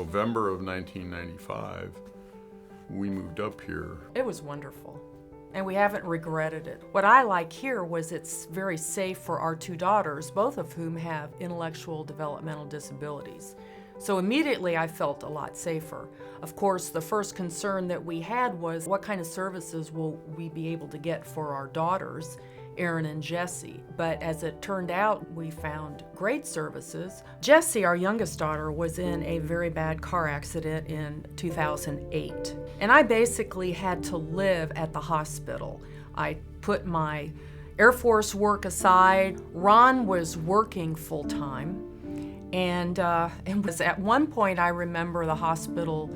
November of 1995, we moved up here. It was wonderful, and we haven't regretted it. What I like here was it's very safe for our two daughters, both of whom have intellectual developmental disabilities. So immediately I felt a lot safer. Of course, the first concern that we had was what kind of services will we be able to get for our daughters, Erin and Jessica. But as it turned out, we found great services. Jessica, our youngest daughter, was in a very bad car accident in 2008. And I basically had to live at the hospital. I put my Air Force work aside. Ron was working full-time. And was at one point, I remember the hospital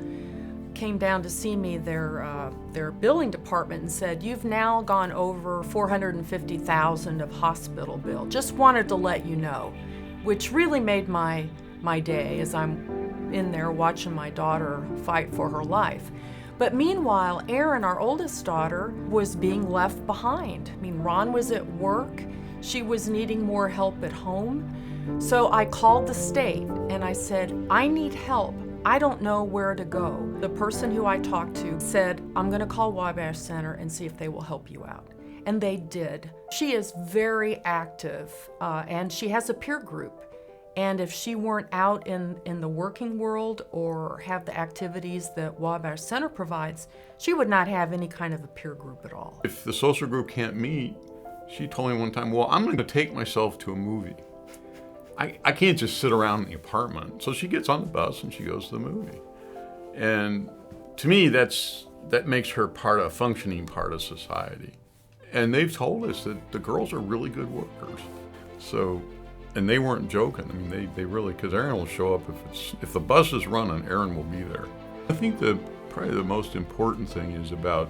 came down to see me, their billing department, and said, "You've now gone over $450,000 of hospital bill. Just wanted to let you know," which really made my day as I'm in there watching my daughter fight for her life. But meanwhile, Erin, our oldest daughter, was being left behind. I mean, Ron was at work. She was needing more help at home. So I called the state and I said, "I need help. I don't know where to go." The person who I talked to said, "I'm going to call Wabash Center and see if they will help you out." And they did. She is very active and she has a peer group. And if she weren't out in the working world or have the activities that Wabash Center provides, she would not have any kind of a peer group at all. If the social group can't meet, she told me one time, "Well, I'm going to take myself to a movie. I can't just sit around in the apartment." So she gets on the bus and she goes to the movie. And to me, that makes her a functioning part of society. And they've told us that the girls are really good workers. So, and they weren't joking. I mean, they really, because Erin will show up if the bus is running, Erin will be there. I think probably the most important thing is about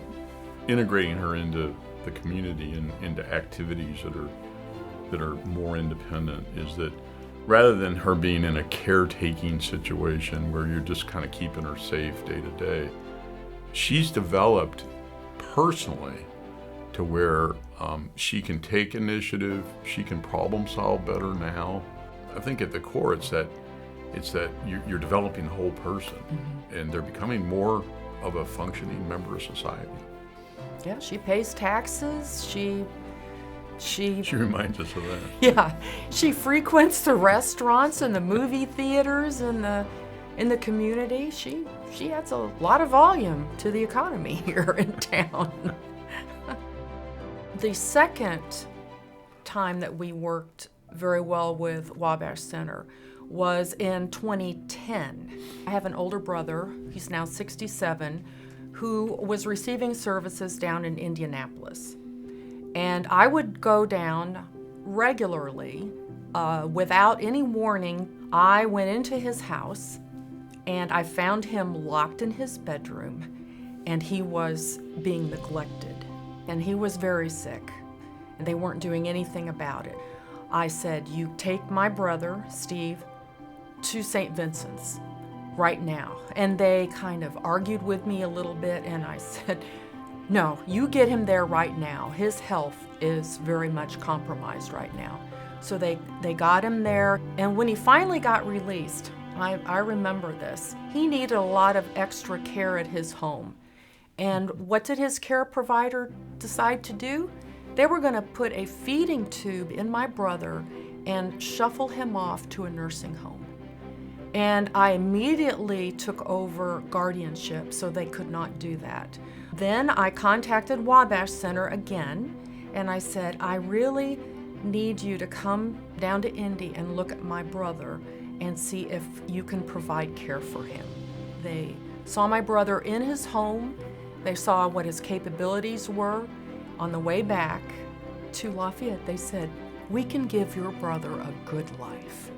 integrating her into the community and into activities that are more independent, is that rather than her being in a caretaking situation where you're just kind of keeping her safe day to day, she's developed personally to where she can take initiative, she can problem solve better now. I think at the core it's that you're developing the whole person, and they're becoming more of a functioning member of society. Yeah, she pays taxes. She reminds us of that. Yeah, she frequents the restaurants and the movie theaters in the community. She adds a lot of volume to the economy here in town. The second time that we worked very well with Wabash Center was in 2010. I have an older brother, he's now 67, who was receiving services down in Indianapolis. And I would go down regularly without any warning. I went into his house and I found him locked in his bedroom, and he was being neglected. And he was very sick, and they weren't doing anything about it. I said, "You take my brother, Steve, to St. Vincent's right now." And they kind of argued with me a little bit, and I said, "No, you get him there right now. His health is very much compromised right now." So they got him there, and when he finally got released, I remember this, he needed a lot of extra care at his home. And what did his care provider decide to do? They were going to put a feeding tube in my brother and shuffle him off to a nursing home. And I immediately took over guardianship, so they could not do that. Then I contacted Wabash Center again, and I said, "I really need you to come down to Indy and look at my brother and see if you can provide care for him." They saw my brother in his home. They saw what his capabilities were. On the way back to Lafayette, they said, "We can give your brother a good life."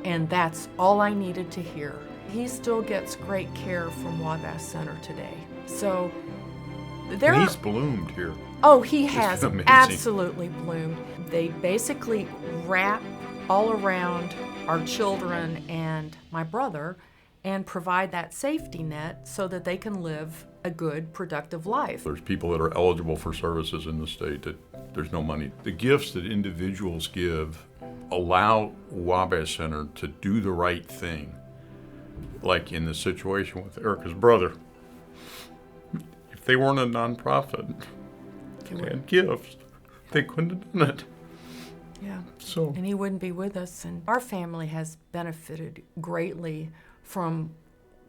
And that's all I needed to hear. He still gets great care from Wabash Center today. So And he's bloomed here. Oh, he has amazing. Absolutely bloomed. They basically wrap all around our children and my brother and provide that safety net so that they can live a good, productive life. There's people that are eligible for services in the state that there's no money. The gifts that individuals give allow Wabash Center to do the right thing like in the situation with Erica's brother. If they weren't a nonprofit, they had gifts, they couldn't have done it. Yeah. So. And he wouldn't be with us. And our family has benefited greatly from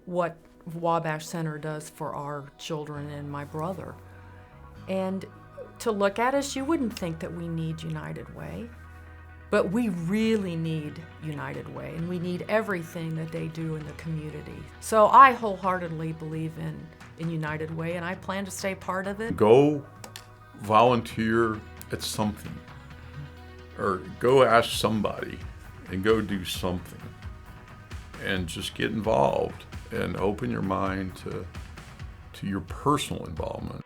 what Wabash Center does for our children and my brother. And to look at us, you wouldn't think that we need United Way. But we really need United Way, and we need everything that they do in the community. So I wholeheartedly believe in United Way, and I plan to stay part of it. Go volunteer at something, or go ask somebody and go do something, and just get involved and open your mind to your personal involvement.